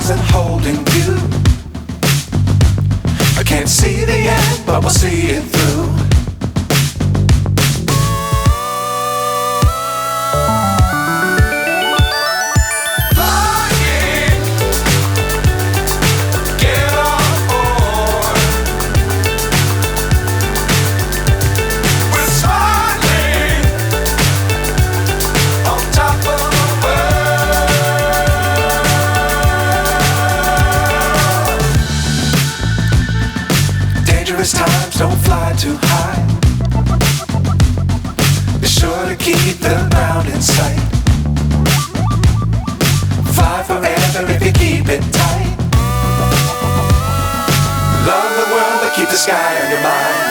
stars and holding you. I can't see the end, but we'll see it through. Times don't fly too high. Be sure to keep the ground in sight. Fly forever if you keep it tight. Love the world but keep the sky on your mind.